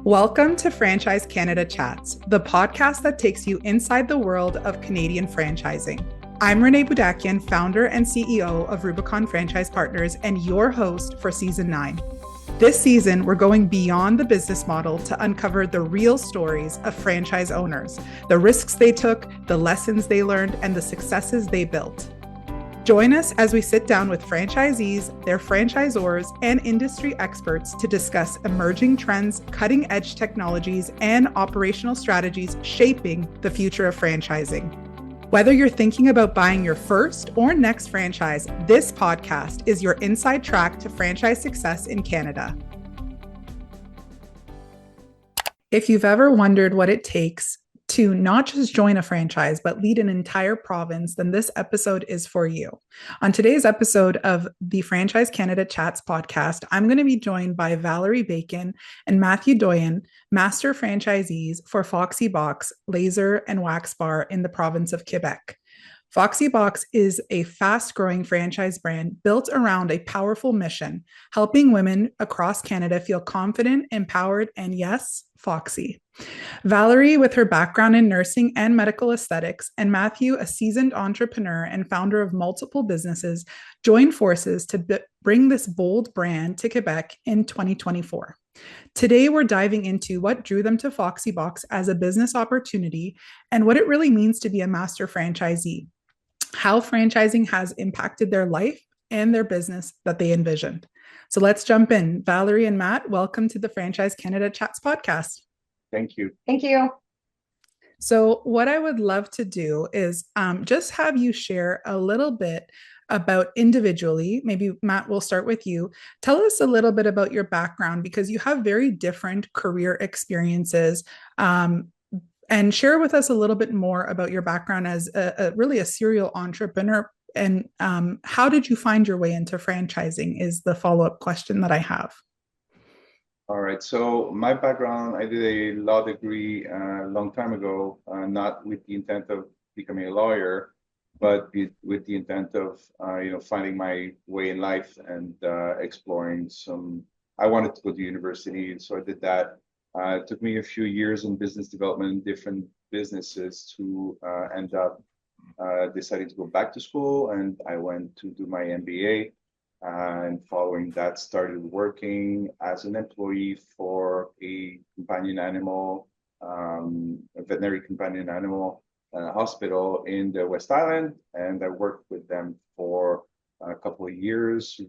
Welcome to Franchise Canada Chats, the podcast that takes you inside the world of Canadian franchising. I'm Renée Boudakian, founder and CEO of Rubicon Franchise Partners, and your host for Season 9. This season, we're going beyond the business model to uncover the real stories of franchise owners, the risks they took, the lessons they learned, and the successes they built. Join us as we sit down with franchisees, their franchisors, and industry experts to discuss emerging trends, cutting-edge technologies, and operational strategies shaping the future of franchising. Whether you're thinking about buying your first or next franchise, this podcast is your inside track to franchise success in Canada. If you've ever wondered what it takes to not just join a franchise, but lead an entire province, then this episode is for you. On today's episode of the Franchise Canada Chats podcast, I'm going to be joined by Valerie Bacon and Mathieu Doyon, master franchisees for Foxy Box, laser and wax bar in the province of Quebec. Foxy Box is a fast-growing franchise brand built around a powerful mission, helping women across Canada feel confident, empowered, and yes, foxy. Valerie, with her background in nursing and medical aesthetics, and Mathieu, a seasoned entrepreneur and founder of multiple businesses, joined forces to bring this bold brand to Quebec in 2024. Today, we're diving into what drew them to Foxy Box as a business opportunity and what it really means to be a master franchisee, how franchising has impacted their life and their business that they envisioned. So let's jump in. Valerie and Matt, welcome to the Franchise Canada Chats podcast. Thank you. Thank you. So what I would love to do is just have you share a little bit about individually. Maybe Matt, we'll start with you. Tell us a little bit about your background because you have very different career experiences. And share with us a little bit more about your background as really a serial entrepreneur. And how did you find your way into franchising is the follow-up question that I have. All right. So my background, I did a law degree a long time ago, not with the intent of becoming a lawyer, but with the intent of finding my way in life and exploring some. I wanted to go to university, so I did that. It took me a few years in business development, different businesses to end up deciding to go back to school. And I went to do my MBA. And following that, started working as an employee for a companion animal, a veterinary companion animal hospital in the West Island. And I worked with them for a couple of years,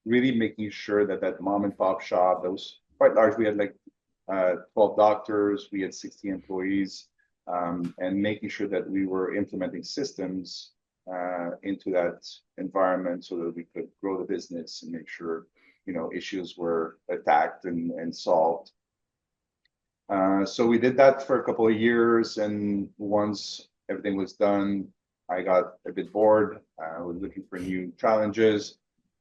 really making sure that mom and pop shop that was quite large. We had like 12 doctors, we had 60 employees, and making sure that we were implementing systems into that environment so that we could grow the business and make sure, issues were attacked and solved. So we did that for a couple of years, and once everything was done, I got a bit bored. I was looking for new challenges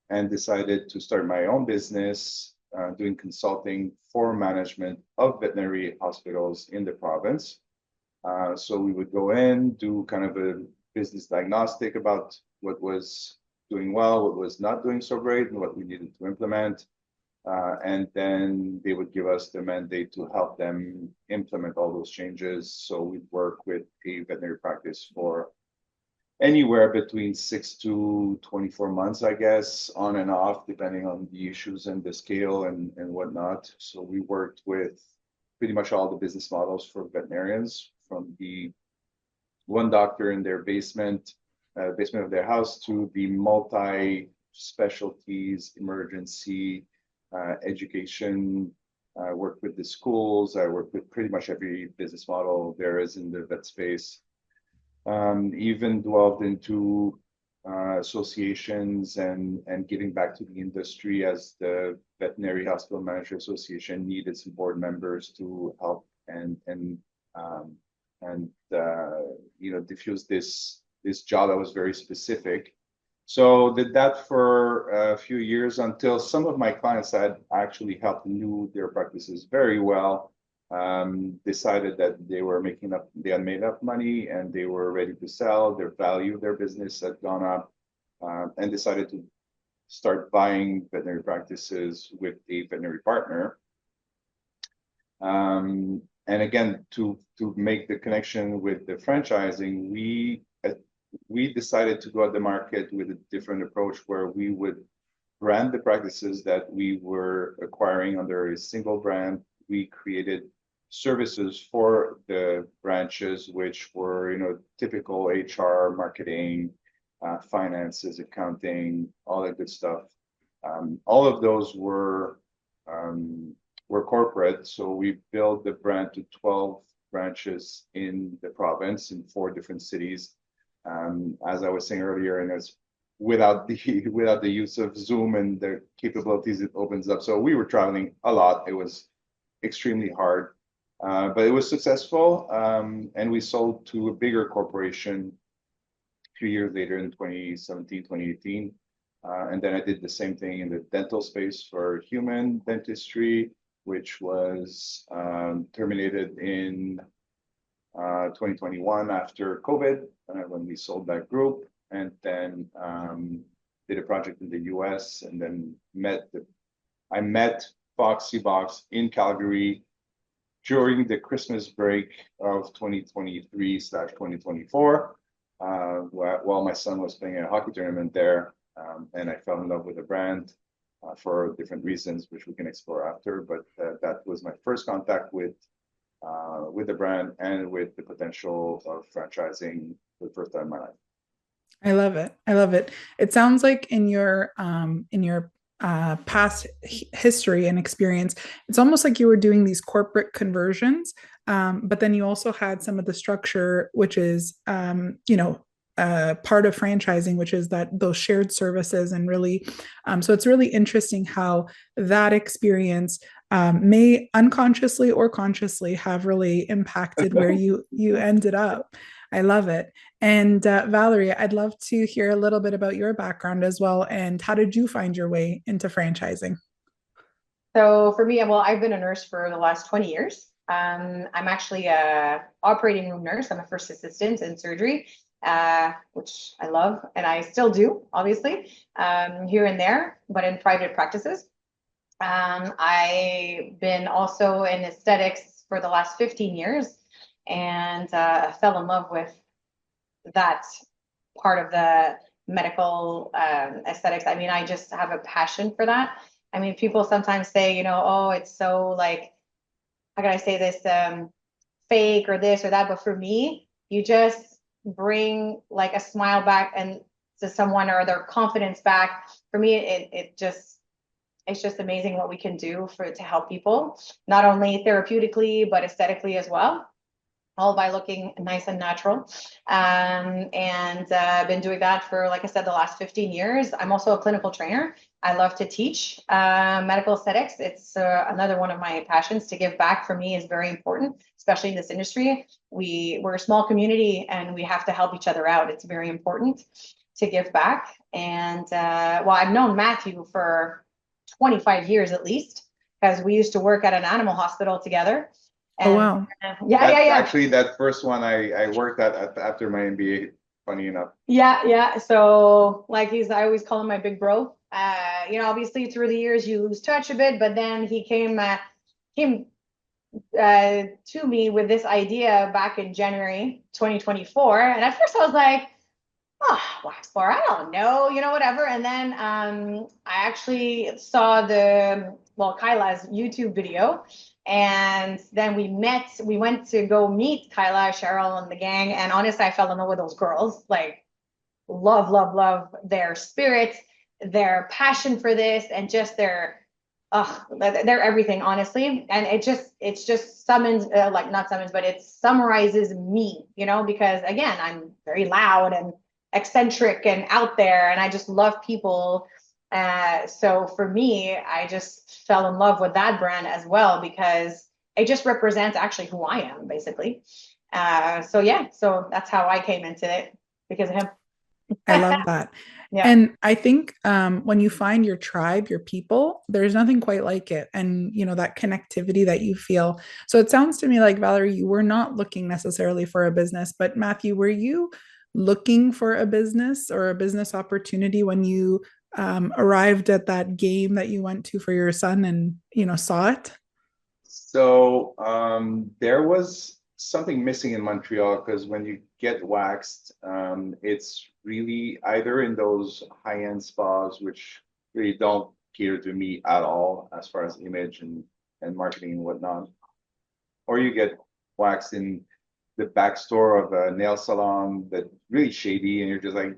and decided to start my own business. Doing consulting for management of veterinary hospitals in the province. So we would go in, do kind of a business diagnostic about what was doing well, what was not doing so great, and what we needed to implement. And then they would give us the mandate to help them implement all those changes. So we'd work with a veterinary practice for anywhere between 6 to 24 months, I guess, on and off, depending on the issues and the scale and whatnot. So we worked with pretty much all the business models for veterinarians, from the one doctor in their basement of their house, to the multi-specialties, emergency, education. I worked with the schools. I worked with pretty much every business model there is in the vet space. Even delved into associations and giving back to the industry as the Veterinary Hospital Manager Association needed some board members to help and diffuse this job that was very specific. So did that for a few years until some of my clients that actually helped knew their practices very well. Decided that they had made enough money and they were ready to sell. Their value of their business had gone up, and decided to start buying veterinary practices with a veterinary partner. And again, to make the connection with the franchising, we decided to go at the market with a different approach where we would brand the practices that we were acquiring under a single brand. We created services for the branches, which were, typical HR, marketing, finances, accounting, all that good stuff. All of those were corporate, so we built the brand to 12 branches in the province in 4 different cities. As I was saying earlier, and as without the use of Zoom and the capabilities it opens up. So we were traveling a lot. It was extremely hard, but it was successful. And we sold to a bigger corporation a few years later in 2017, 2018. And then I did the same thing in the dental space for human dentistry, which was terminated in 2021 after COVID, when we sold that group, and then did a project in the US, and then I met Foxy Box in Calgary during the Christmas break of 2023/2024, while my son was playing a hockey tournament there, and I fell in love with the brand for different reasons, which we can explore after. But that was my first contact with the brand and with the potential of franchising for the first time in my life. I love it. I love it. It sounds like in your past history and experience, it's almost like you were doing these corporate conversions, but then you also had some of the structure, which is part of franchising, which is that those shared services and really, so it's really interesting how that experience may unconsciously or consciously have really impacted where you ended up. I love it. And Valerie, I'd love to hear a little bit about your background as well. And how did you find your way into franchising? So for me, well, I've been a nurse for the last 20 years. I'm actually a operating room nurse. I'm a first assistant in surgery, which I love, and I still do, obviously, here and there, but in private practices. I've been also in aesthetics for the last 15 years, and fell in love with that part of the medical aesthetics. I mean, I just have a passion for that. I mean, people sometimes say, oh, it's so like, how can I say this, fake or this or that. But for me, you just bring like a smile back and to someone, or their confidence back. For me, it's just amazing what we can do to help people, not only therapeutically, but aesthetically as well, all by looking nice and natural. And I've been doing that for, like I said, the last 15 years. I'm also a clinical trainer. I love to teach medical aesthetics. It's another one of my passions. To give back for me is very important, especially in this industry. We're a small community and we have to help each other out. It's very important to give back. And well, I've known Mathieu for 25 years at least, because we used to work at an animal hospital together. Oh, And wow. yeah. Actually, that first one I worked at after my MBA, funny enough. Yeah. So like I always call him my big bro. Obviously through the years you lose touch a bit, but then he came to me with this idea back in January 2024. And at first I was like, oh, wax bar, I don't know, whatever. And then I actually saw Kyla's YouTube video. And then we went to go meet Kyla, Cheryl, and the gang. And honestly, I fell in love with those girls. Like, love their spirit, their passion for this, and just they're everything, honestly. And it just summons, like not summons, but it summarizes me, because again, I'm very loud and eccentric and out there, and I just love people. So for me, I just fell in love with that brand as well, because it just represents actually who I am, basically. So that's how I came into it, because of him. I love that. Yeah. And I think when you find your tribe, your people, there's nothing quite like it. And, that connectivity that you feel. So it sounds to me like, Valerie, you were not looking necessarily for a business, but Mathieu, were you looking for a business or a business opportunity when you arrived at that game that you went to for your son and, saw it? So there was something missing in Montreal because when you get waxed, it's really either in those high-end spas, which really don't cater to me at all as far as image and marketing and whatnot, or you get waxed in the back store of a nail salon that really shady and you're just like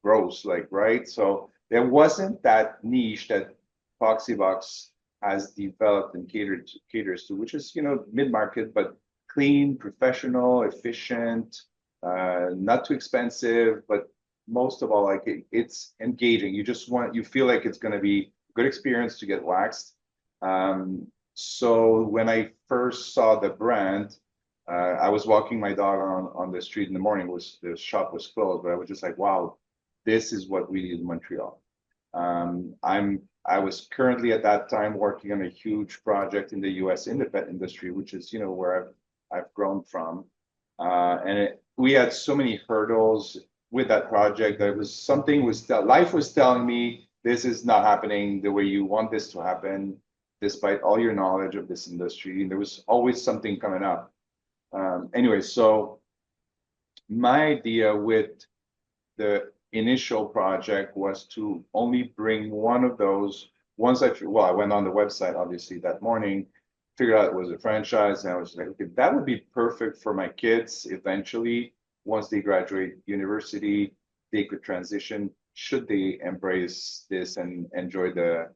gross, like, right? So there wasn't that niche that Foxy Box has developed and caters to, which is, mid-market, but clean, professional, efficient, not too expensive, but most of all, like it's engaging. You feel like it's going to be a good experience to get waxed. So when I first saw the brand, I was walking my dog on the street in the morning. The shop was closed, but I was just like, wow, this is what we need in Montreal. I was currently at that time working on a huge project in the U.S. in the pet industry, which is where I've grown from, and we had so many hurdles with that project. There was life was telling me this is not happening the way you want this to happen, despite all your knowledge of this industry. And there was always something coming up. Anyway, so my idea with the initial project was to only bring one of those. I went on the website obviously that morning, figured out it was a franchise, and I was like, okay, that would be perfect for my kids eventually. Once they graduate university, they could transition should they embrace this and enjoy the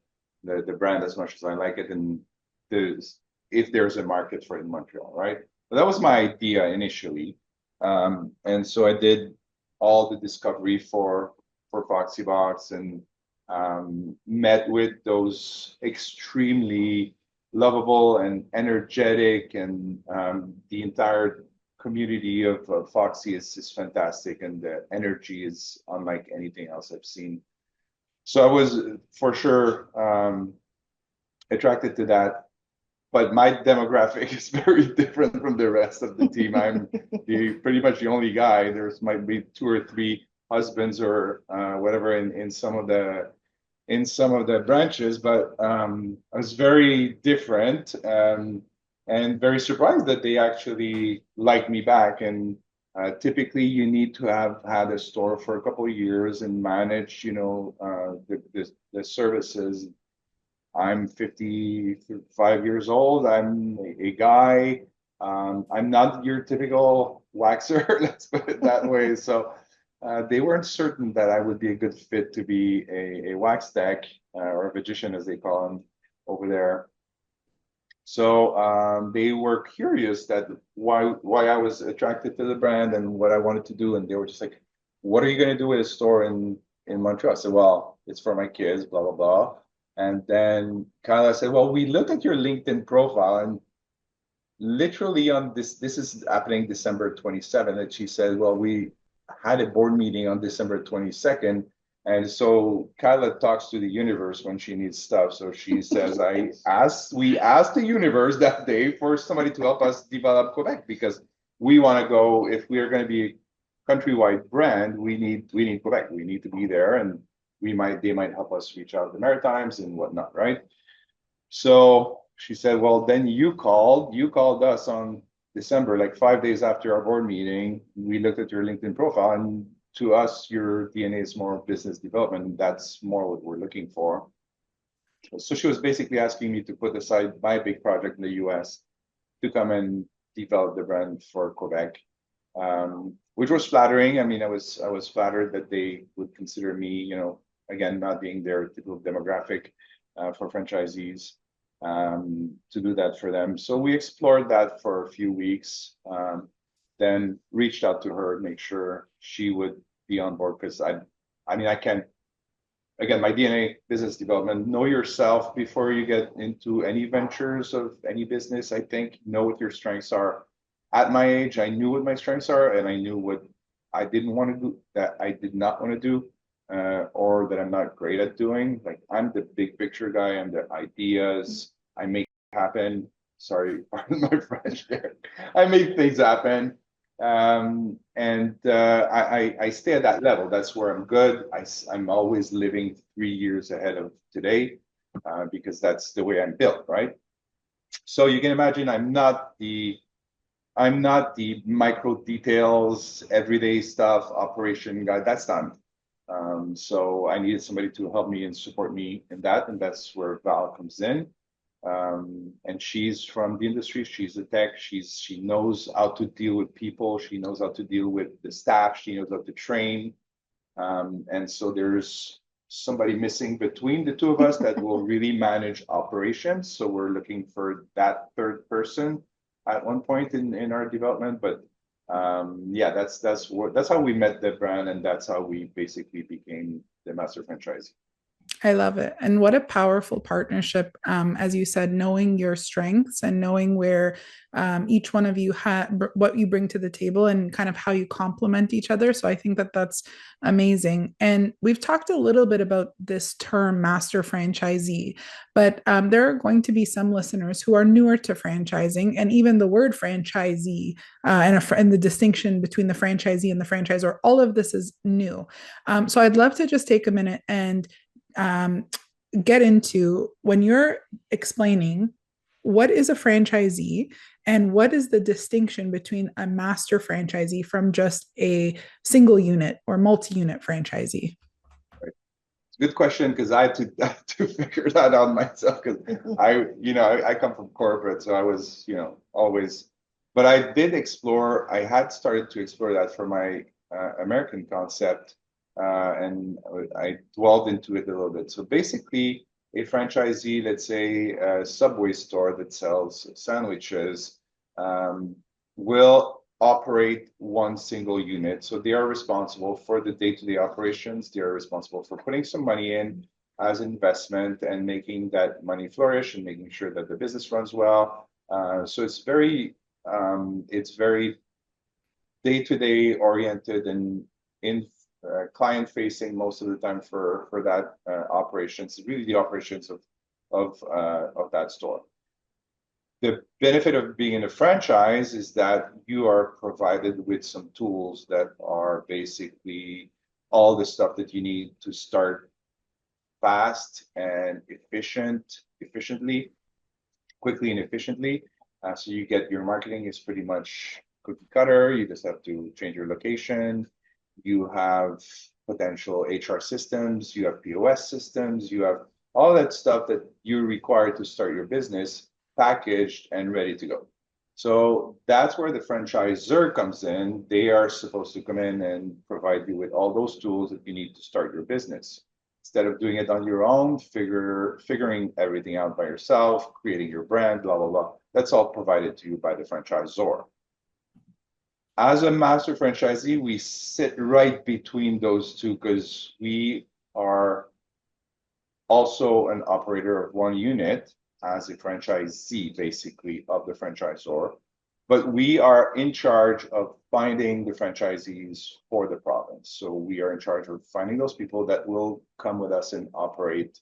brand as much as I like it, and if there's a market for it in Montreal, right? But that was my idea initially, and so I did all the discovery for Foxy Box and met with those extremely lovable and energetic, and the entire community of Foxy is fantastic, and the energy is unlike anything else I've seen. So I was for sure attracted to that. But my demographic is very different from the rest of the team. I'm pretty much the only guy. There's might be 2 or 3 husbands or whatever in some of the branches, but I was very different, and very surprised that they actually liked me back. And typically, you need to have had a store for a couple of years and manage, the services. I'm 55 years old. I'm a guy. I'm not your typical waxer, let's put it that way. So they weren't certain that I would be a good fit to be a wax tech, or a magician, as they call them over there. So they were curious that why I was attracted to the brand and what I wanted to do, and they were just like, "What are you going to do with a store in Montreal?" I said, "Well, it's for my kids, blah blah blah." And then Kyla said, "Well, we looked at your LinkedIn profile, and literally on this is happening December 27th." And she said, "Well, we had a board meeting on December 22nd." And so Kyla talks to the universe when she needs stuff. So she says, we asked the universe that day for somebody to help us develop Quebec, because we want to go, if we are going to be a countrywide brand, we need Quebec. We need to be there, and they might help us reach out to the Maritimes and whatnot, right? So she said, "Well, then you called us on December, like 5 days after our board meeting. We looked at your LinkedIn profile, and to us, your DNA is more business development. That's more what we're looking for." So she was basically asking me to put aside my big project in the US to come and develop the brand for Quebec, which was flattering. I mean, I was flattered that they would consider me, again, not being their typical demographic, for franchisees, to do that for them. So we explored that for a few weeks, then reached out to her to make sure she would be on board, because I can't, again, my DNA, business development, know yourself before you get into any ventures of any business. I think know what your strengths are. At my age, I knew what my strengths are, and I knew what I didn't want to do, that I did not want to do, or that I'm not great at doing. Like, I'm the big picture guy. I'm the ideas. I make it happen. Sorry, pardon my French there. I make things happen. And I stay at that level. That's where I'm good. I'm always living 3 years ahead of today, because that's the way I'm built, right? So you can imagine I'm not the micro details, everyday stuff, operation guy. That's not me. So I needed somebody to help me and support me in that, and that's where Val comes in. And she's from the industry. She's a tech. She knows how to deal with people. She knows how to deal with the staff. She knows how to train. And so there's somebody missing between the two of us that will really manage operations. So we're looking for that third person at one point in our development. But yeah, that's how we met the brand, and that's how we basically became the master franchisee. I love it. And what a powerful partnership. As you said, knowing your strengths and knowing where each one of you had what you bring to the table and kind of how you complement each other. So I think that that's amazing. And we've talked a little bit about this term master franchisee, but there are going to be some listeners who are newer to franchising, and even the word franchisee and the distinction between the franchisee and the franchisor, all of this is new. So I'd love to just take a minute and um, get into when you're explaining what is a franchisee and what is the distinction between a master franchisee from just a single unit or multi-unit franchisee. Good question, because I had to figure that out myself, because I come from corporate, so I was always, but I did explore. I had started to explore that for my American concept, and I dwelled into it a little bit. So basically, a franchisee, let's say a Subway store that sells sandwiches, will operate one single unit. So they are responsible for the day-to-day operations. They are responsible for putting some money in as investment and making that money flourish and making sure that the business runs well. So it's very day-to-day oriented and in client facing most of the time for that operations, really the operations of that store. The benefit of being in a franchise is that you are provided with some tools that are basically all the stuff that you need to start fast and efficiently, quickly and efficiently. So you get your marketing is pretty much cookie cutter. You just have to change your location. You have potential HR systems. You have POS systems. You have all that stuff that you require to start your business, packaged and ready to go. So that's where the franchisor comes in. They are supposed to come in and provide you with all those tools that you need to start your business. Instead of doing it on your own, figuring everything out by yourself, creating your brand, blah, blah, blah. That's all provided to you by the franchisor. As a master franchisee, we sit right between those two because we are also an operator of one unit as a franchisee, basically, of the franchisor. But we are in charge of finding the franchisees for the province. So we are in charge of finding those people that will come with us and operate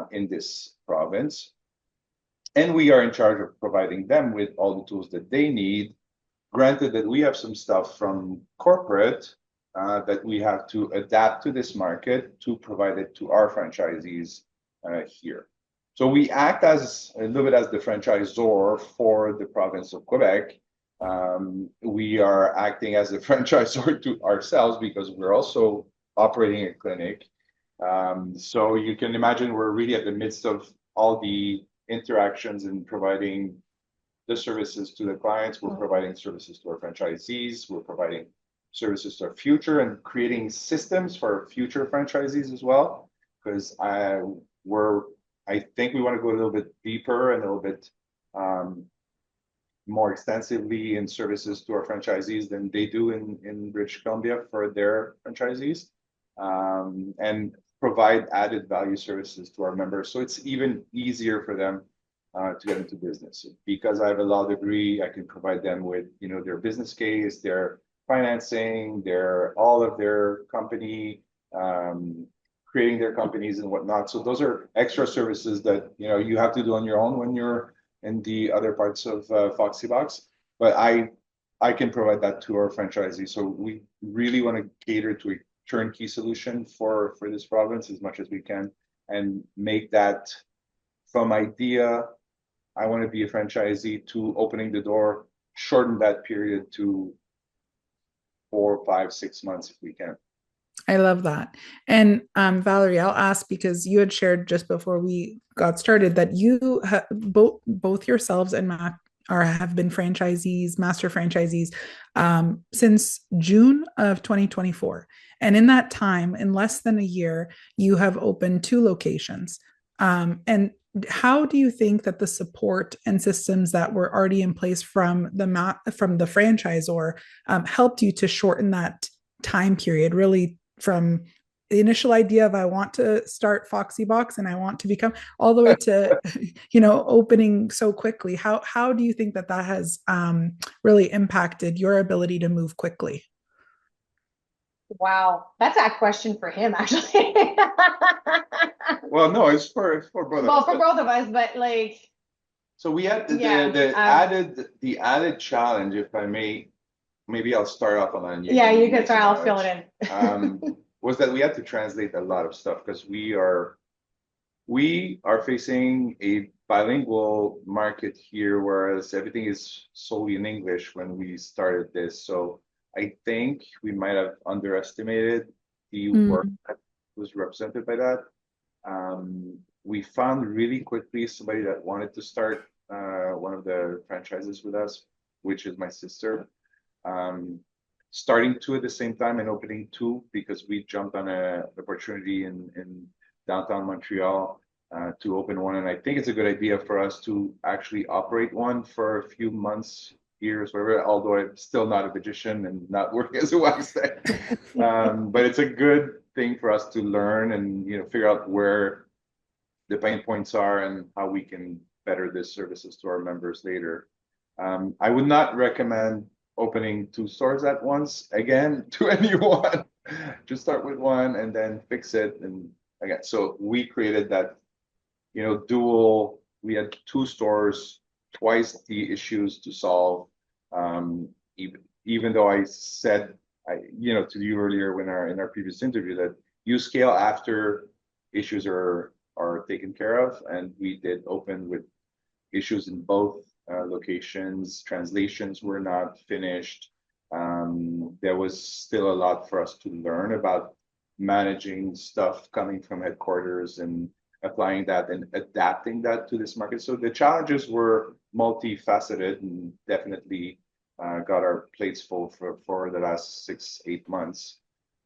in this province. And we are in charge of providing them with all the tools that they need. Granted that we have some stuff from corporate that we have to adapt to this market to provide it to our franchisees here. So we act as a little bit as the franchisor for the province of Quebec. We are acting as a franchisor to ourselves because we're also operating a clinic. So you can imagine we're really at the midst of all the interactions and providing the services to the clients. We're providing services to our franchisees. We're providing services to our future and creating systems for future franchisees as well. Because I think we want to go a little bit deeper and a little bit more extensively in services to our franchisees than they do in British Columbia for their franchisees, and provide added value services to our members. So it's even easier for them to get into business. Because I have a law degree, I can provide them with their business case, their financing, all of their company, creating their companies and whatnot. So those are extra services that you have to do on your own when you're in the other parts of Foxy Box. But I can provide that to our franchisees. So we really want to cater to a turnkey solution for this province as much as we can, and make that from idea I want to be a franchisee, to opening the door, shorten that period to 4, 5, 6 months if we can. I love that. And Valerie, I'll ask because you had shared just before we got started that you both yourselves and Matt have been franchisees, master franchisees, since June of 2024. And in that time, in less than a year, you have opened 2 locations. And how do you think that the support and systems that were already in place from the franchisor helped you to shorten that time period, really from the initial idea of I want to start Foxy Box and I want to become, all the way to opening so quickly? How do you think that has really impacted your ability to move quickly? Wow, that's a question for him, actually. Well, no, it's for both of Well, us. for both of us, but like, So we had Yeah, the added challenge, if I may, maybe I'll start off on that. yeah, you can try. I'll fill it in. Was that we had to translate a lot of stuff because we are facing a bilingual market here, whereas everything is solely in English when we started this. So I think we might have underestimated the work that was represented by that. We found really quickly somebody that wanted to start one of the franchises with us, which is my sister. Starting 2 at the same time and opening 2 because we jumped on an opportunity in downtown Montreal to open one. And I think it's a good idea for us to actually operate one for a few months, years, whatever, although I'm still not a magician and not working as a wax tech. But it's a good thing for us to learn and figure out where the pain points are and how we can better this services to our members later. I would not recommend opening 2 stores at once again to anyone. Just start with one and then fix it. And again, so we created that, dual. We had 2 stores, twice the issues to solve. Even though I said, to you earlier in our previous interview that you scale after issues are taken care of, and we did open with issues in both locations. Translations were not finished. There was still a lot for us to learn about managing stuff coming from headquarters and applying that and adapting that to this market. So the challenges were multifaceted and definitely got our plates full for the last 6, 8 months.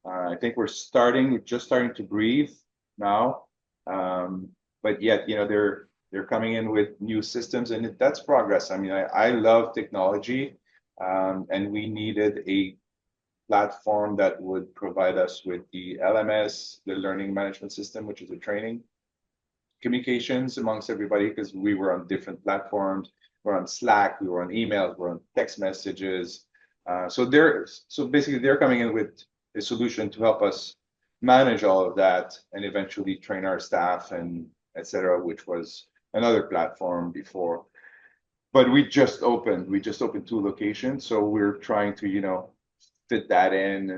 I think we're just starting to breathe now. But yet, they're coming in with new systems, and that's progress. I mean, I love technology, and we needed a platform that would provide us with the LMS, the learning management system, which is a training, communications amongst everybody, because we were on different platforms. We're on Slack, we were on emails, we're on text messages. So basically they're coming in with a solution to help us manage all of that and eventually train our staff and etc., which was another platform before. But we just opened 2 locations, so we're trying to fit that in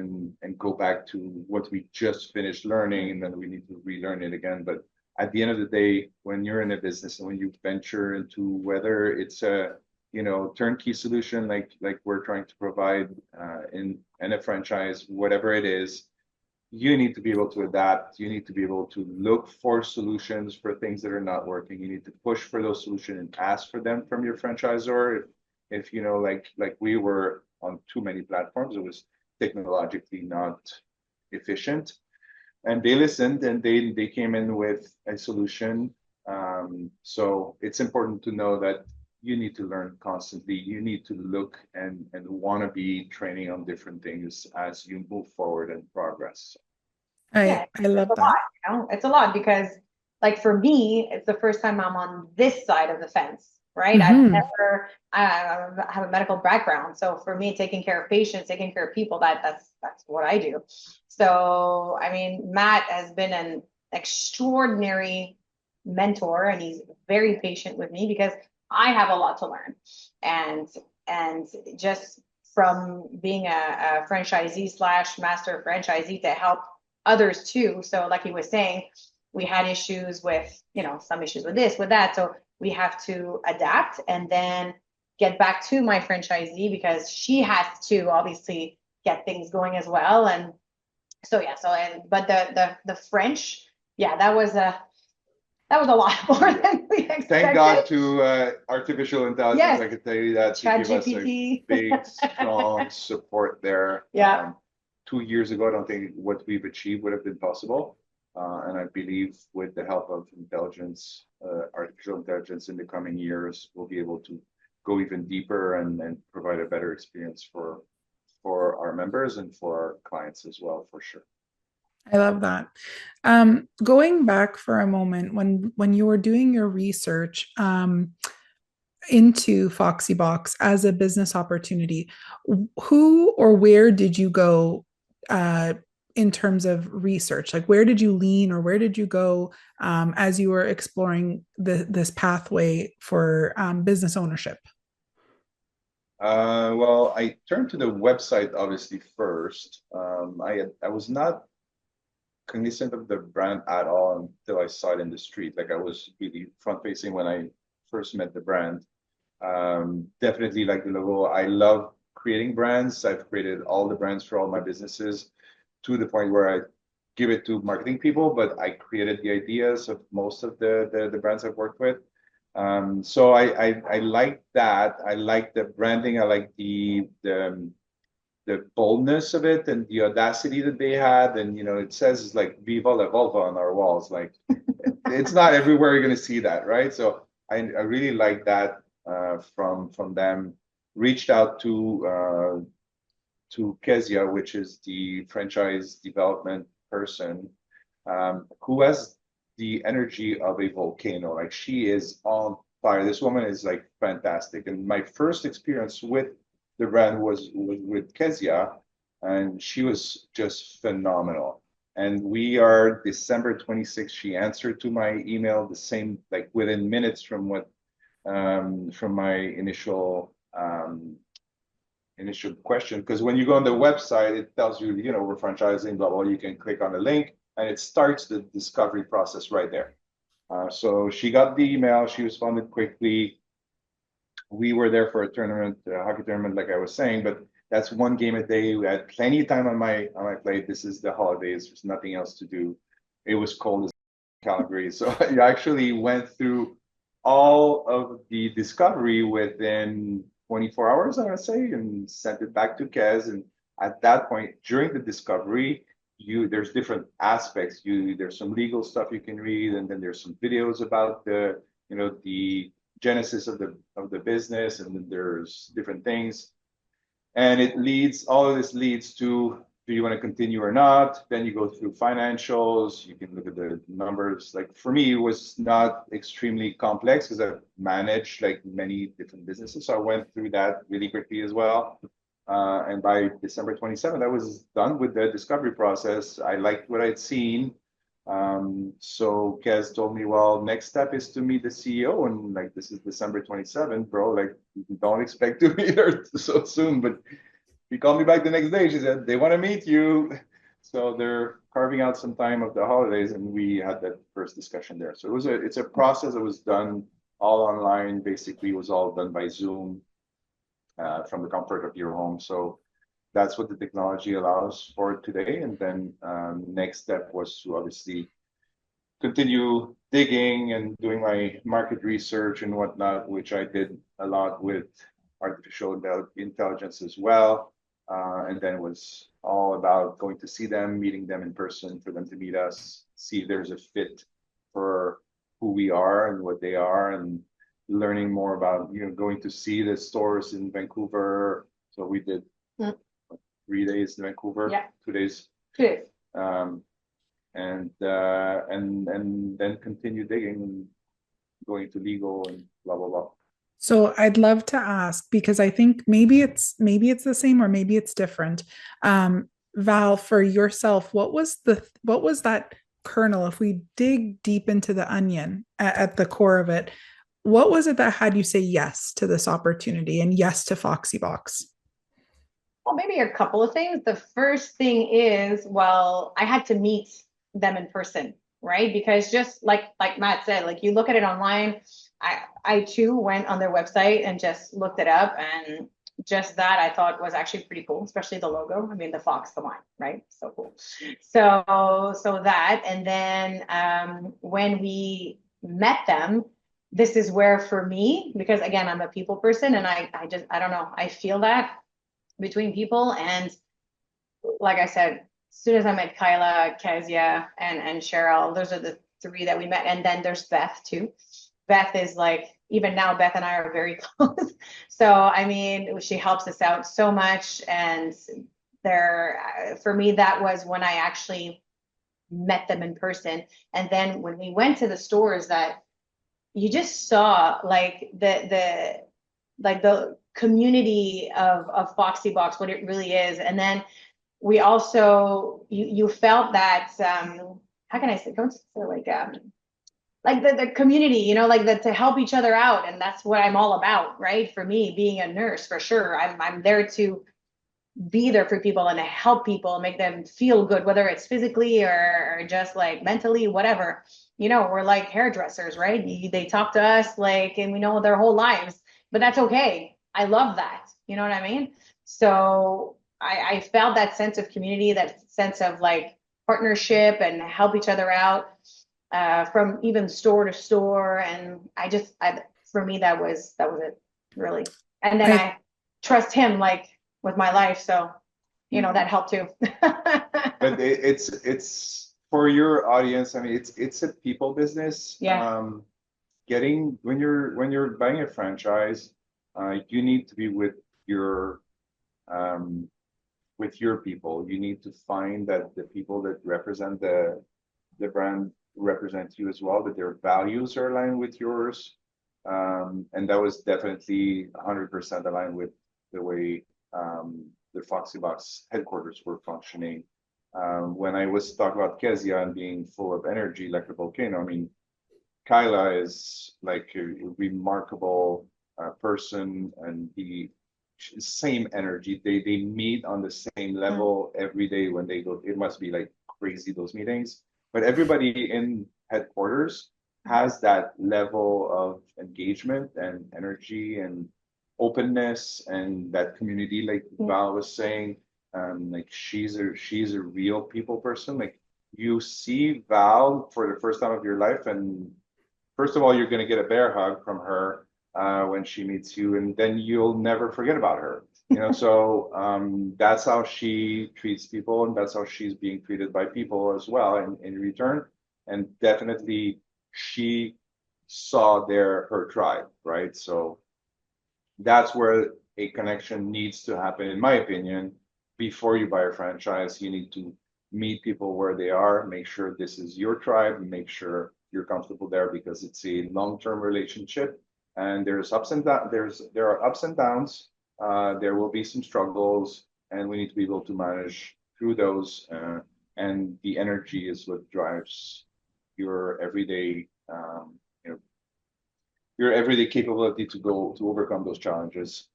and go back to what we just finished learning, and then we need to relearn it again. But at the end of the day, when you're in a business and when you venture into whether it's a turnkey solution like we're trying to provide in a franchise, whatever it is, you need to be able to adapt. You need to be able to look for solutions for things that are not working. You need to push for those solutions and ask for them from your franchisor. If like we were on too many platforms, it was technologically not efficient. And they listened and they came in with a solution. So it's important to know that you need to learn constantly. You need to look and want to be training on different things as you move forward and progress. I love that. It's a lot because, like, for me, it's the first time I'm on this side of the fence, right? I have a medical background, so for me, taking care of patients, taking care of people, that's what I do. So, I mean, Matt has been an extraordinary mentor, and he's very patient with me because I have a lot to learn, and just from being a franchisee / master franchisee to help others too. So like he was saying, we had issues with, some issues with this, with that. So we have to adapt and then get back to my franchisee because she has to obviously get things going as well. And so but the French, yeah, that was a lot more than we expected. Thank God to artificial intelligence. Yes. I can tell you that to Chat give us a GPT. big, strong support there. Yeah. 2 years ago, I don't think what we've achieved would have been possible. And I believe with the help of intelligence, artificial intelligence in the coming years, we'll be able to go even deeper and provide a better experience for our members and for our clients as well, for sure. I love that. Going back for a moment, when you were doing your research into Foxy Box as a business opportunity, who or where did you go in terms of research? Like, where did you lean or where did you go as you were exploring this pathway for business ownership? Well, I turned to the website obviously first. I was not cognizant of the brand at all until I saw it in the street. Like I was really front facing when I first met the brand. Definitely like the logo. I love creating brands. I've created all the brands for all my businesses to the point where I give it to marketing people, but I created the ideas of most of the brands I've worked with. So I like that. I like the branding. I like the boldness of it and the audacity that they had. And it says like "Viva la Volva" on our walls. Like it's not everywhere you're gonna see that, right? So I really like that from them. Reached out to Kezia, which is the franchise development person, who has the energy of a volcano. Like she is on fire. This woman is like fantastic. And my first experience with the brand was with Kezia, and she was just phenomenal. And we are December 26th. She answered to my email the same, like within minutes from my initial question. Because when you go on the website, it tells you, we're franchising, blah, blah. You can click on the link and it starts the discovery process right there. So she got the email. She responded quickly. We were there for a tournament, a hockey tournament, like I was saying, but that's one game a day. We had plenty of time on my plate. This is the holidays. There's nothing else to do. It was cold as Calgary. So I actually went through all of the discovery within 24 hours, I would say, and sent it back to Kez. And at that point, during the discovery, there's different aspects. There's some legal stuff you can read, and then there's some videos about the genesis of the business, and then there's different things. And all of this leads to, do you want to continue or not? Then you go through financials, you can look at the numbers. Like for me, it was not extremely complex because I've managed like many different businesses. So I went through that really quickly as well. And by December 27th, I was done with the discovery process. I liked what I'd seen. So Kez told me, well, next step is to meet the CEO. And like, this is December 27th, bro. Like, don't expect to meet her so soon. But he called me back the next day. She said, they want to meet you. So they're carving out some time of the holidays. And we had that first discussion there. So it's a process that was done all online. Basically, it was all done by Zoom from the comfort of your home. So that's what the technology allows for today. And then next step was to obviously continue digging and doing my market research and whatnot, which I did a lot with artificial intelligence as well. And then it was all about going to see them, meeting them in person, for them to meet us, see if there's a fit for who we are and what they are, and learning more about, going to see the stores in Vancouver. So we did 3 days in Vancouver, Yeah. 2 days. 2 days. And then continue digging and going to legal and blah blah blah. So I'd love to ask, because I think maybe it's the same or maybe it's different. Val, for yourself, what was that kernel? If we dig deep into the onion at the core of it, what was it that had you say yes to this opportunity and yes to Foxy Box? Well, maybe a couple of things. The first thing is, well, I had to meet them in person, right? Because just like Matt said, like you look at it online, I too went on their website and just looked it up, and just that I thought was actually pretty cool, especially the logo. I mean, the fox, the wine, right? So cool. So that, and then when we met them, this is where for me, because again, I'm a people person, and I don't know, I feel that between people, and like I said, as soon as I met Kyla, Kezia, and Cheryl, those are the three that we met, and then there's Beth too. Beth is like, even now, Beth and I are very close. So, I mean, she helps us out so much. And for me, that was when I actually met them in person. And then when we went to the stores, that you just saw like the community of Foxy Box, what it really is. And then we also, you felt that, how can I say, don't say like the community, you know, like to help each other out. And that's what I'm all about, right? For me, being a nurse, for sure. I'm there to be there for people and to help people, make them feel good, whether it's physically or just like mentally, whatever. You know, we're like hairdressers, right? They talk to us like, and we know their whole lives, but that's okay. I love that. You know what I mean? So I felt that sense of community, that sense of like partnership and help each other out, from even store to store. And for me, that was it, really. And then I trust him like with my life. So, you know, that helped too. But it's for your audience. I mean, it's a people business. Yeah. When you're buying a franchise, you need to be with your people. You need to find that the people that represent the brand represent you as well, that their values are aligned with yours. And that was definitely 100% aligned with the way the Foxy Box headquarters were functioning. When I was talking about Kezia and being full of energy like a volcano, I mean, Kyla is like a remarkable person, and the same energy. They meet on the same level every day when they go. It must be like crazy, those meetings. But everybody in headquarters has that level of engagement and energy and openness and that community, like Val was saying. Like she's a real people person. Like you see Val for the first time of your life, and first of all, you're going to get a bear hug from her when she meets you, and then you'll never forget about her. You know, so that's how she treats people, and that's how she's being treated by people as well in return. And definitely, she saw her tribe, right? So that's where a connection needs to happen, in my opinion. Before you buy a franchise, you need to meet people where they are, make sure this is your tribe, make sure you're comfortable there, because it's a long-term relationship, and there's ups and downs. There are ups and downs. There will be some struggles, and we need to be able to manage through those. And the energy is what drives your everyday, you know, your everyday capability to overcome those challenges.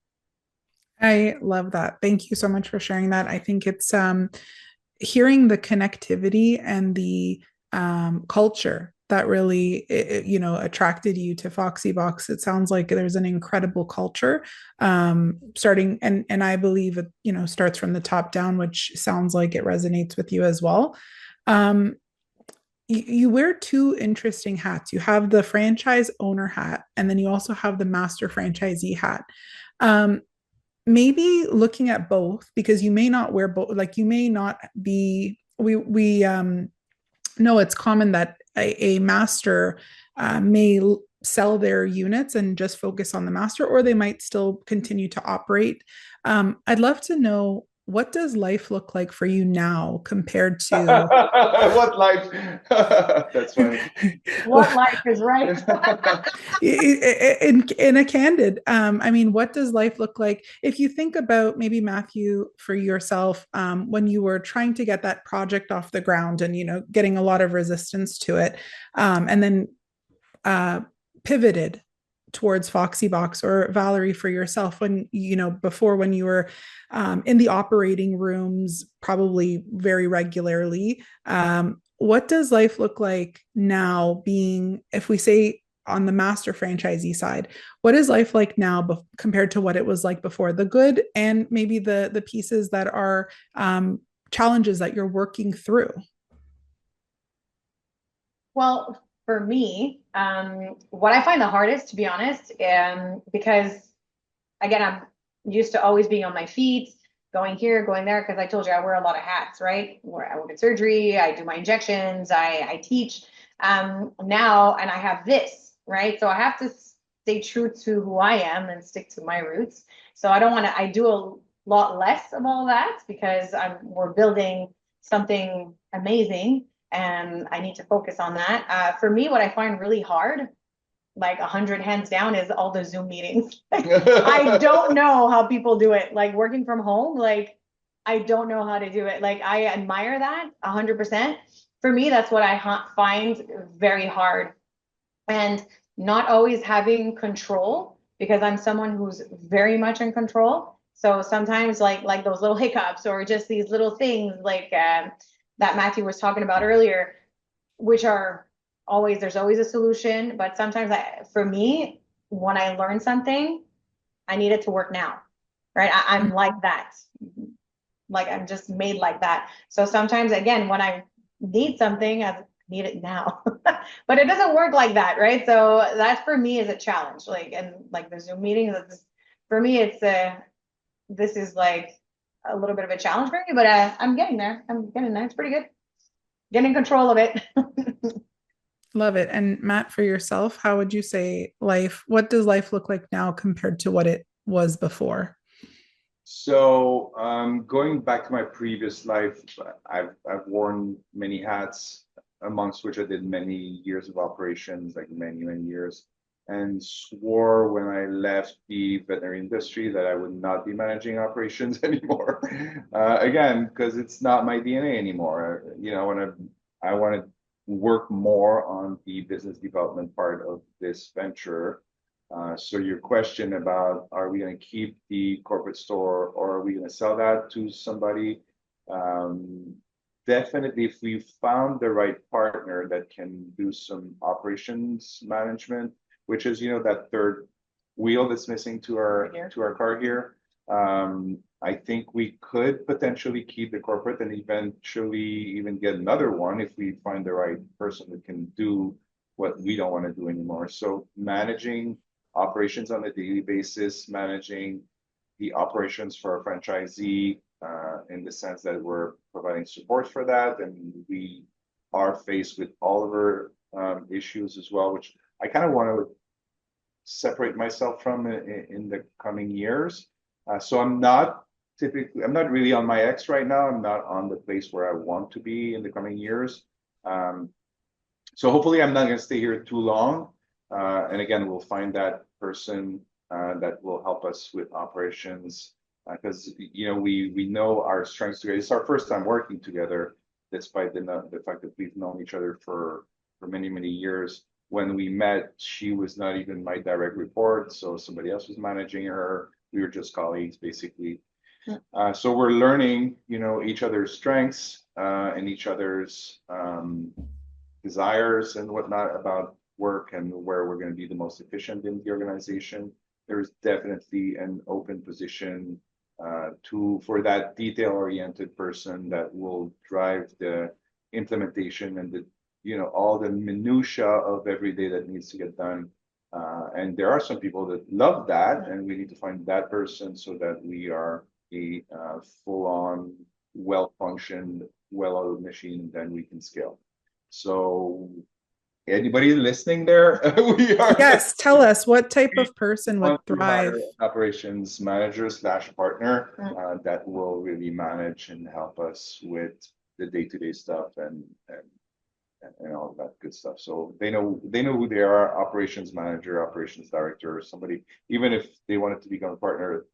I love that. Thank you so much for sharing that. I think it's hearing the connectivity and the culture that really, attracted you to Foxy Box. It sounds like there's an incredible culture, starting, and I believe it, starts from the top down, which sounds like it resonates with you as well. You wear two interesting hats. You have the franchise owner hat, and then you also have the master franchisee hat. Maybe looking at both, because you may not wear both, like you may not be, we know it's common that a master may sell their units and just focus on the master, or they might still continue to operate. I'd love to know, what does life look like for you now compared to what life? That's funny. What life is, right? in a candid, I mean, what does life look like if you think about maybe, Mathieu, for yourself, when you were trying to get that project off the ground and getting a lot of resistance to it, and then pivoted towards Foxy Box, or Valerie, for yourself, when before, when you were in the operating rooms probably very regularly, what does life look like now, being, if we say, on the master franchisee side, what is life like now compared to what it was like before? The good and maybe the pieces that are challenges that you're working through. Well, for me, what I find the hardest, to be honest, because again, I'm used to always being on my feet, going here, going there, because I told you I wear a lot of hats, right? Where I work in surgery, I do my injections, I teach now, and I have this, right? So I have to stay true to who I am and stick to my roots. So I don't want to, I do a lot less of all that because we're building something amazing and I need to focus on that. For me, what I find really hard, like 100 hands down, is all the Zoom meetings. I don't know how people do it. Like working from home, like I don't know how to do it. Like I admire that 100%. For me, that's what I find very hard, and not always having control because I'm someone who's very much in control. So sometimes like those little hiccups or just these little things like that Matthew was talking about earlier, which are always, there's always a solution. But sometimes for me, when I learn something, I need it to work now, right? I'm like that. Like I'm just made like that. So sometimes, again, when I need something, I need it now. But it doesn't work like that, right? So that for me is a challenge. Like, and like the Zoom meetings, for me, this is like a little bit of a challenge for me, but I'm getting there. I'm getting there. It's pretty good. Getting control of it. Love it. And Matt, for yourself, how would you say what does life look like now compared to what it was before? So going back to my previous life, I've worn many hats, amongst which I did many years of operations, like many years, and swore when I left the veterinary industry that I would not be managing operations anymore. Again, because it's not my DNA anymore. You know, I want to work more on the business development part of this venture. So your question about are we going to keep the corporate store or are we going to sell that to somebody? Definitely, if we found the right partner that can do some operations management, which is, you know, that third wheel that's missing to our car here. I think we could potentially keep the corporate and eventually even get another one if we find the right person that can do what we don't want to do anymore. So managing operations on a daily basis, managing the operations for a franchisee in the sense that we're providing support for that, and we are faced with all of our issues as well, which I kind of want to separate myself from in the coming years. So I'm not really on my X right now. I'm not on the place where I want to be in the coming years. So hopefully I'm not going to stay here too long. And again, we'll find that person that will help us with operations because you know we know our strengths together. It's our first time working together, despite the fact that we've known each other for many years. When we met, she was not even my direct report, so somebody else was managing her. We were just colleagues, basically. So we're learning, you know, each other's strengths and each other's desires and whatnot about work and where we're going to be the most efficient in the organization. There's definitely an open position for that detail-oriented person that will drive the implementation and the all the minutia of every day that needs to get done. And there are some people that love that, and we need to find that person so that we are a full-on, well-functioned, well-oiled machine, then we can scale. So anybody listening there, we are. Yes, tell us what type of person would thrive. Operations manager / partner that will really manage and help us with the day-to-day stuff and all of that good stuff. So they know who they are, operations manager, operations director, somebody, even if they wanted to become a partner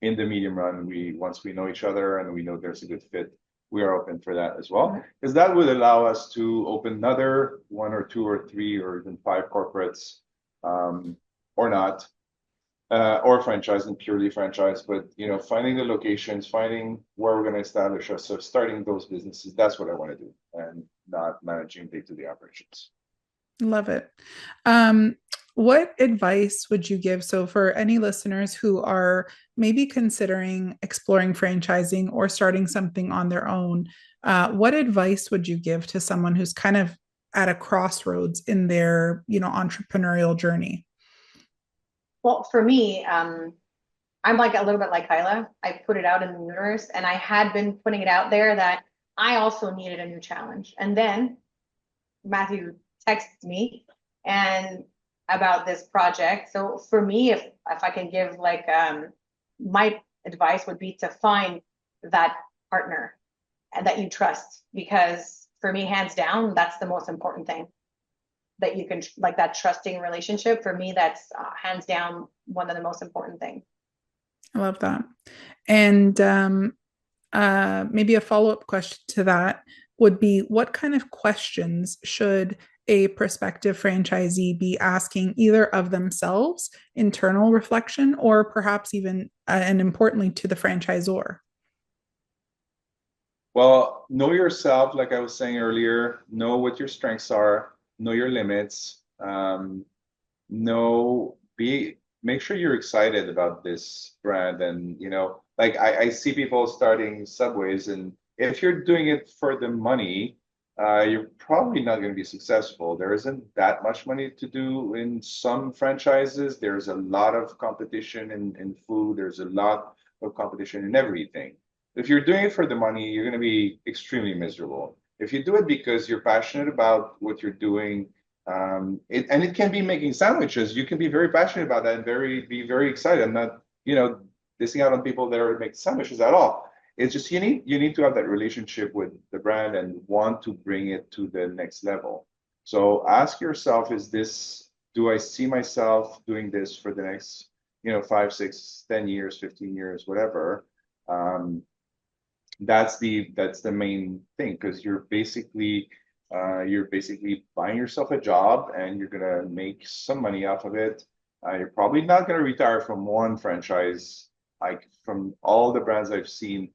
in the medium run, once we know each other and we know there's a good fit, we are open for that as well. Because that would allow us to open another 1 or 2 or 3 or even 5 corporates, or not, or franchise and purely franchise, but finding the locations, finding where we're going to establish us, so starting those businesses, that's what I want to do, and not managing day-to-day operations. Love it. Um, what advice would you give? So, for any listeners who are maybe considering exploring franchising or starting something on their own, what advice would you give to someone who's kind of at a crossroads in their, entrepreneurial journey? Well, for me, I'm like a little bit like Kyla. I put it out in the universe, and I had been putting it out there that I also needed a new challenge. And then Matthew texted me and about this project. So for me, if I can give like my advice would be to find that partner and that you trust, because for me, hands down, that's the most important thing, that you can like that trusting relationship. For me, that's hands down one of the most important things. I love that. And maybe a follow-up question to that would be, what kind of questions should a prospective franchisee be asking, either of themselves, internal reflection, or perhaps even, and importantly, to the franchisor? Well, know yourself, like I was saying earlier, know what your strengths are, know your limits, make sure you're excited about this brand. And, like I see people starting Subways, and if you're doing it for the money, you're probably not going to be successful. There isn't that much money to do in some franchises. There's a lot of competition in food. There's a lot of competition in everything. If you're doing it for the money, you're going to be extremely miserable. If you do it because you're passionate about what you're doing, it can be making sandwiches. You can be very passionate about that and be very excited. I'm not, dissing out on people that are making sandwiches at all. It's just you need to have that relationship with the brand and want to bring it to the next level. So ask yourself, do I see myself doing this for the next, 5, 6, 10 years, 15 years, whatever? Um, that's the main thing, because you're basically buying yourself a job and you're gonna make some money off of it. You're probably not gonna retire from one franchise. Like from all the brands I've seen,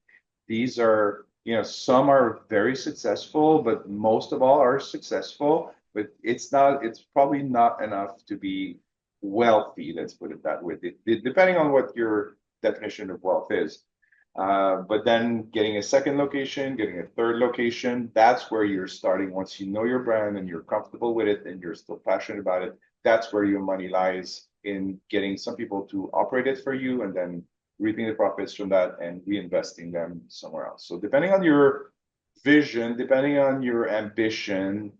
these are, some are very successful, but most of all are successful. But it's probably not enough to be wealthy. Let's put it that way. Depending on what your definition of wealth is. But then getting a second location, getting a third location, that's where you're starting. Once you know your brand and you're comfortable with it and you're still passionate about it, that's where your money lies, in getting some people to operate it for you and then reaping the profits from that and reinvesting them somewhere else. So depending on your vision, depending on your ambition,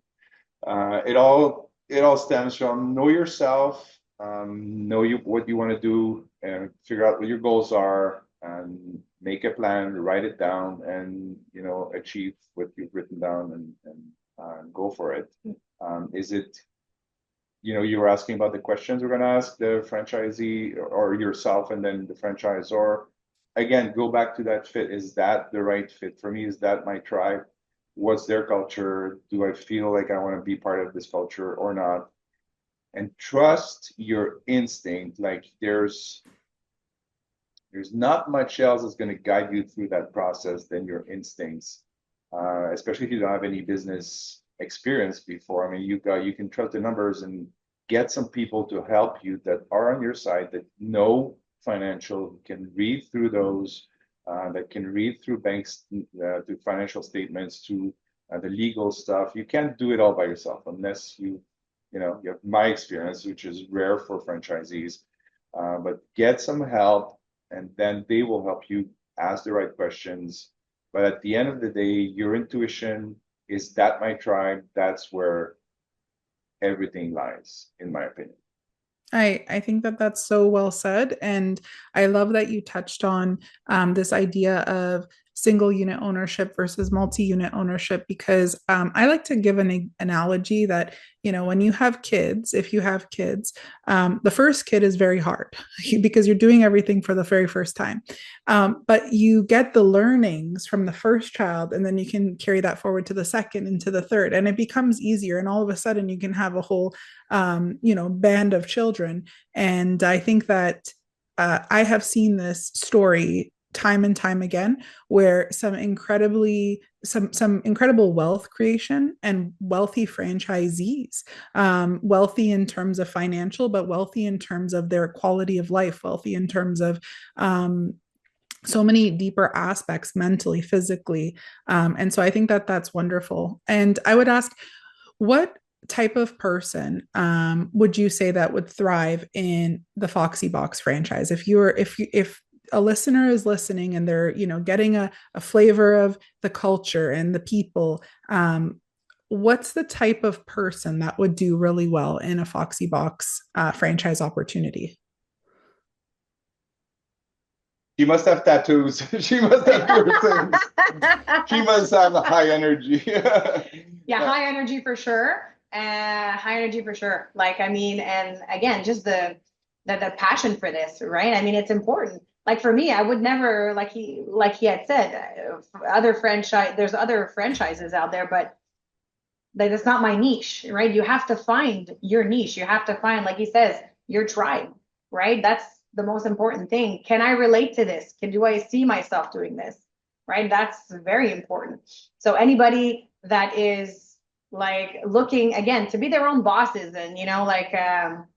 it all stems from know yourself, know what you want to do, and figure out what your goals are, and make a plan, write it down, and achieve what you've written down, and go for it. Is it you were asking about the questions we're going to ask the franchisee or yourself, and then the franchisor. Again, go back to that fit. Is that the right fit for me? Is that my tribe? What's their culture? Do I feel like I want to be part of this culture or not? And trust your instinct. Like there's not much else that's going to guide you through that process than your instincts, especially if you don't have any business experience before. I mean, you can trust the numbers and get some people to help you that are on your side, that know financial, can read through those, that can read through banks, to financial statements, to the legal stuff. You can't do it all by yourself unless you have my experience, which is rare for franchisees. But get some help, and then they will help you ask the right questions. But at the end of the day, your intuition, is that my tribe? That's where everything lies, in my opinion. I think that that's so well said. And I love that you touched on this idea of single unit ownership versus multi unit ownership, because I like to give an analogy that, when you have kids, if you have kids, the first kid is very hard because you're doing everything for the very first time. But you get the learnings from the first child, and then you can carry that forward to the second and to the third, and it becomes easier. And all of a sudden, you can have a whole band of children. And I think that I have seen this story time and time again, where some incredibly some incredible wealth creation and wealthy franchisees, wealthy in terms of financial, but wealthy in terms of their quality of life, wealthy in terms of so many deeper aspects mentally, physically. And so I think that that's wonderful. And I would ask, what type of person would you say that would thrive in the Foxy Box franchise? If a listener is listening and they're getting a flavor of the culture and the people, what's the type of person that would do really well in a Foxy Box franchise opportunity? She must have tattoos. She must have piercings. She must have a high energy. Yeah, high energy for sure. High energy for sure. Like, I mean, and again, just the passion for this, right? I mean, it's important. Like for me, I would never, like he had said, there's other franchises out there, but that's not my niche, right? You have to find your niche. You have to find, like he says, your tribe, right? That's the most important thing. Can I relate to this? Do I see myself doing this? Right? That's very important. So anybody that is like looking again to be their own bosses and that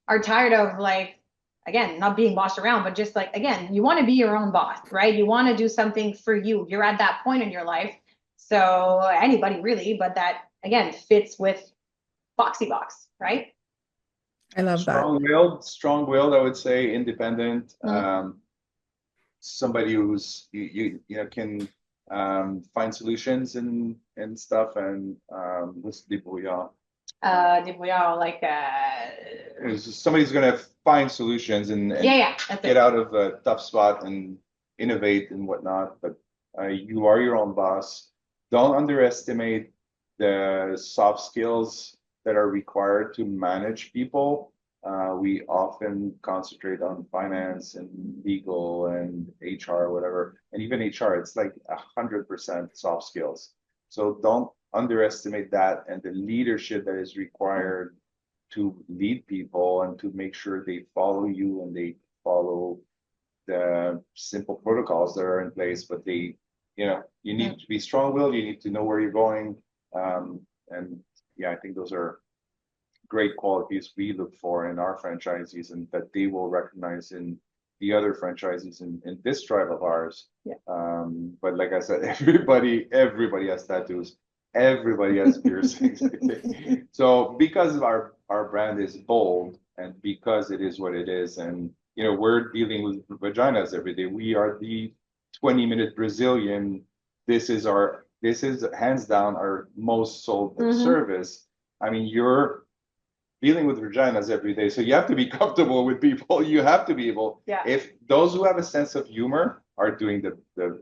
are tired of like again not being bossed around, but just like again, you want to be your own boss, right? You want to do something for you. You're at that point in your life. So anybody really, but that again fits with Foxy Box, right? I love that. Strong-willed, I would say, independent. Somebody who's can find solutions and stuff, and what's débrouillard? Débrouillard, like somebody who's gonna find solutions and get out of a tough spot and innovate and whatnot. But you are your own boss. Don't underestimate the soft skills that are required to manage people. We often concentrate on finance and legal and HR, whatever, and even HR. It's like 100% soft skills. So don't underestimate that and the leadership that is required to lead people and to make sure they follow you and they follow the simple protocols that are in place. But you need to be strong-willed. You need to know where you're going. And yeah, I think those are great qualities we look for in our franchisees and that they will recognize in the other franchisees in this tribe of ours. Yeah. But like I said, everybody has tattoos. Everybody has piercings. So because our brand is bold and because it is what it is, and we're dealing with vaginas every day. We are the 20-minute Brazilian. This is hands down our most sold service. I mean, you're dealing with vaginas every day, so you have to be comfortable with people. You have to be able. Yeah. If those who have a sense of humor are doing the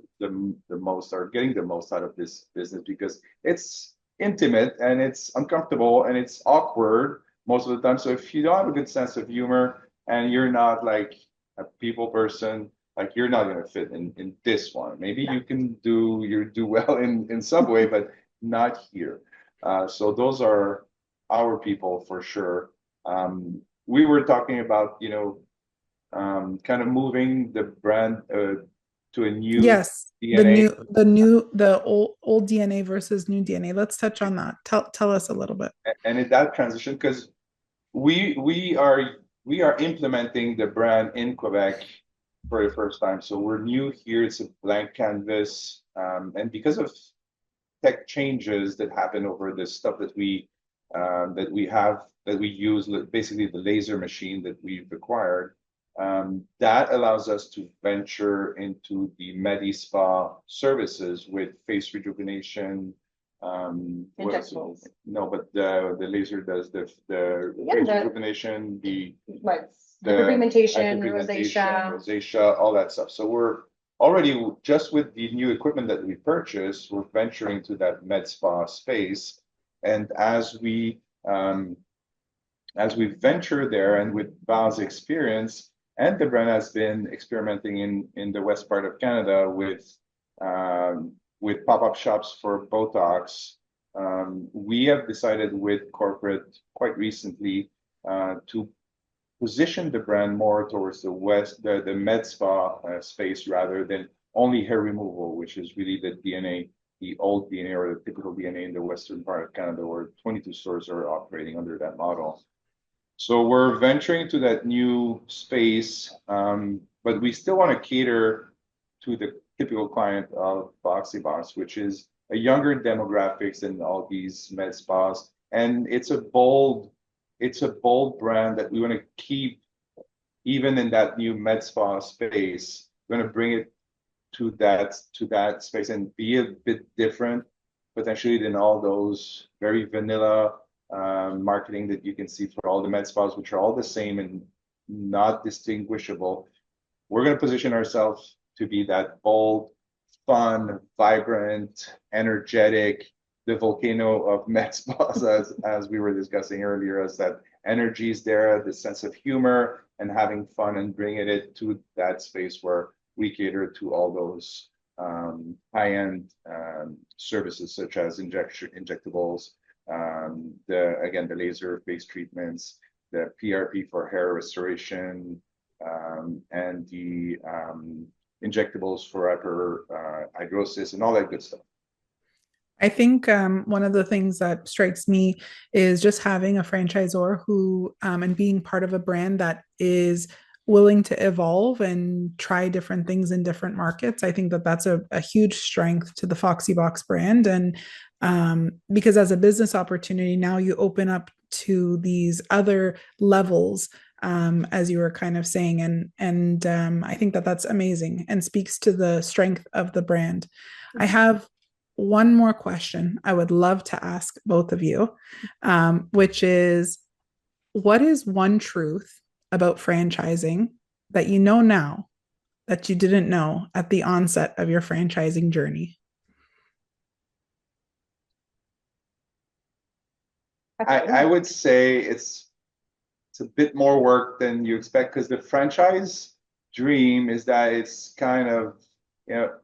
most, are getting the most out of this business because it's intimate and it's uncomfortable and it's awkward most of the time. So if you don't have a good sense of humor and you're not like a people person, like you're not going to fit in this one. Maybe you can do well in Subway, but not here. So those are our people for sure. We were talking about, kind of moving the brand to a new DNA. The old DNA versus new DNA. Let's touch on that. Tell us a little bit. And in that transition, because we are implementing the brand in Quebec for the first time. So we're new here. It's a blank canvas. And because of tech changes that happen over the stuff that we use, basically the laser machine that we've acquired, that allows us to venture into the Medi Spa services with face rejuvenation. Injectables. No, but the laser does the face rejuvenation, the hyperpigmentation, rosacea, all that stuff. So we're already, just with the new equipment that we purchased, we're venturing to that med spa space. And as we venture there, and with Val's experience, and the brand has been experimenting in the west part of Canada with pop-up shops for Botox, we have decided with corporate quite recently to position the brand more towards the west, the med spa space, rather than only hair removal, which is really the DNA, the old DNA or the typical DNA in the western part of Canada, where 22 stores are operating under that model. So we're venturing to that new space, but we still want to cater to the typical client of Foxy Box, which is a younger demographics than all these med spas. And it's a bold brand that we want to keep even in that new med spa space. We're going to bring it to that space and be a bit different potentially than all those very vanilla marketing that you can see for all the med spas, which are all the same and not distinguishable. We're going to position ourselves to be that bold, fun, vibrant, energetic, the volcano of med spas, as we were discussing earlier, as that energy is there, the sense of humor and having fun, and bringing it to that space where we cater to all those high-end services such as injectables, the laser-based treatments, the PRP for hair restoration, and the injectables for hyperhidrosis and all that good stuff. I think one of the things that strikes me is just having a franchisor who, and being part of a brand that is willing to evolve and try different things in different markets. I think that that's a huge strength to the Foxy Box brand. And because as a business opportunity, now you open up to these other levels, as you were kind of saying. And I think that that's amazing and speaks to the strength of the brand. I have one more question I would love to ask both of you, which is, what is one truth about franchising that you know now that you didn't know at the onset of your franchising journey? I would say it's a bit more work than you expect, because the franchise dream is that it's kind of,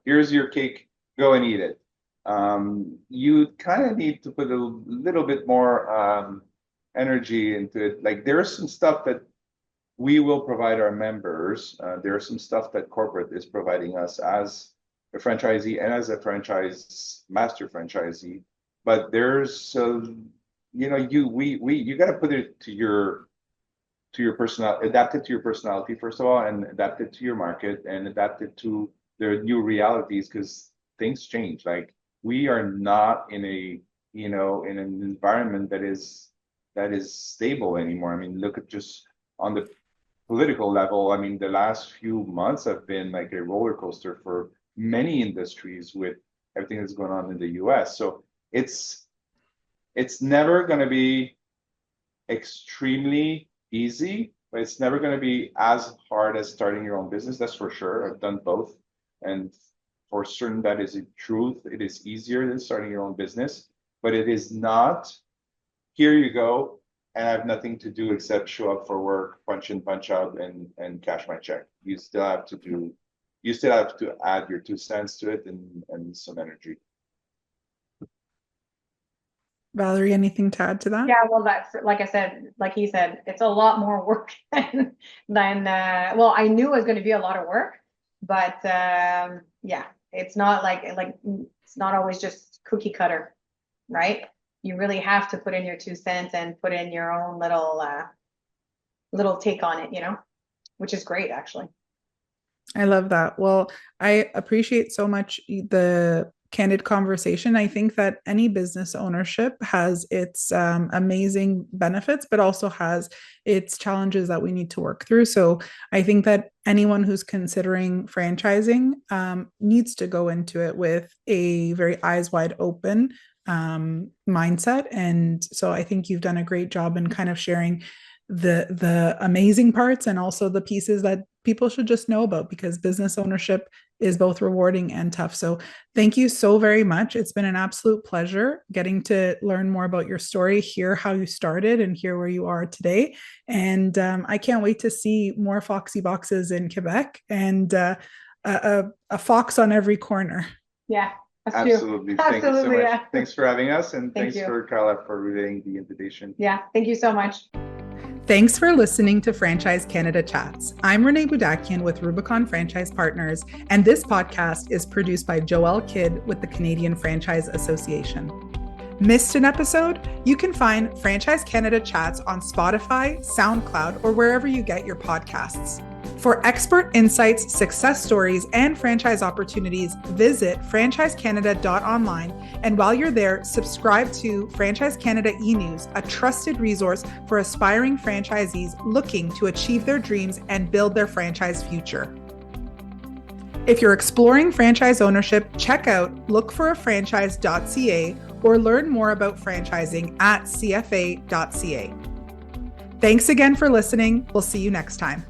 here's your cake, go and eat it. You kind of need to put a little bit more energy into it. Like, there's some stuff that we will provide our members. There's some stuff that corporate is providing us as a franchisee and as a franchise master franchisee. But there's you got to put it to your personal, adapt it to your personality first of all, and adapt it to your market, and adapt it to the new realities, because things change. Like, we are not in in an environment that is stable anymore. I mean, look at just on the political level. I mean, the last few months have been like a roller coaster for many industries with everything that's going on in the US. So it's never going to be extremely easy, but it's never going to be as hard as starting your own business. That's for sure. I've done both. And for certain, that is a truth. It is easier than starting your own business, but it is not, here you go, and I have nothing to do except show up for work, punch in, punch out, and cash my check. You still have to add your 2 cents to it, and some energy. Valerie, anything to add to that? Yeah, well, that's, like I said, like he said, it's a lot more work than well, I knew it was going to be a lot of work, but yeah, it's not like it's not always just cookie cutter, right? You really have to put in your 2 cents and put in your own little take on it, which is great, actually. I love that. Well, I appreciate so much the candid conversation. I think that any business ownership has its amazing benefits, but also has its challenges that we need to work through. So I think that anyone who's considering franchising needs to go into it with a very eyes wide open mindset. And so I think you've done a great job in kind of sharing the amazing parts and also the pieces that people should just know about, because business ownership is both rewarding and tough. So thank you so very much. It's been an absolute pleasure getting to learn more about your story, hear how you started, and hear where you are today. And I can't wait to see more Foxy Boxes in Quebec, and a fox on every corner. Yeah. Absolutely. Thank you so much. Yeah. Thanks for having us, and Thank thanks you for Carla for relaying the invitation. Yeah, thank you so much. Thanks for listening to Franchise Canada Chats. I'm Renée Boudakian with Rubicon Franchise Partners, and this podcast is produced by Joelle Kidd with the Canadian Franchise Association. Missed an episode? You can find Franchise Canada Chats on Spotify, SoundCloud, or wherever you get your podcasts. For expert insights, success stories, and franchise opportunities, visit franchisecanada.online. And while you're there, subscribe to Franchise Canada e-News, a trusted resource for aspiring franchisees looking to achieve their dreams and build their franchise future. If you're exploring franchise ownership, check out lookforafranchise.ca or learn more about franchising at cfa.ca. Thanks again for listening. We'll see you next time.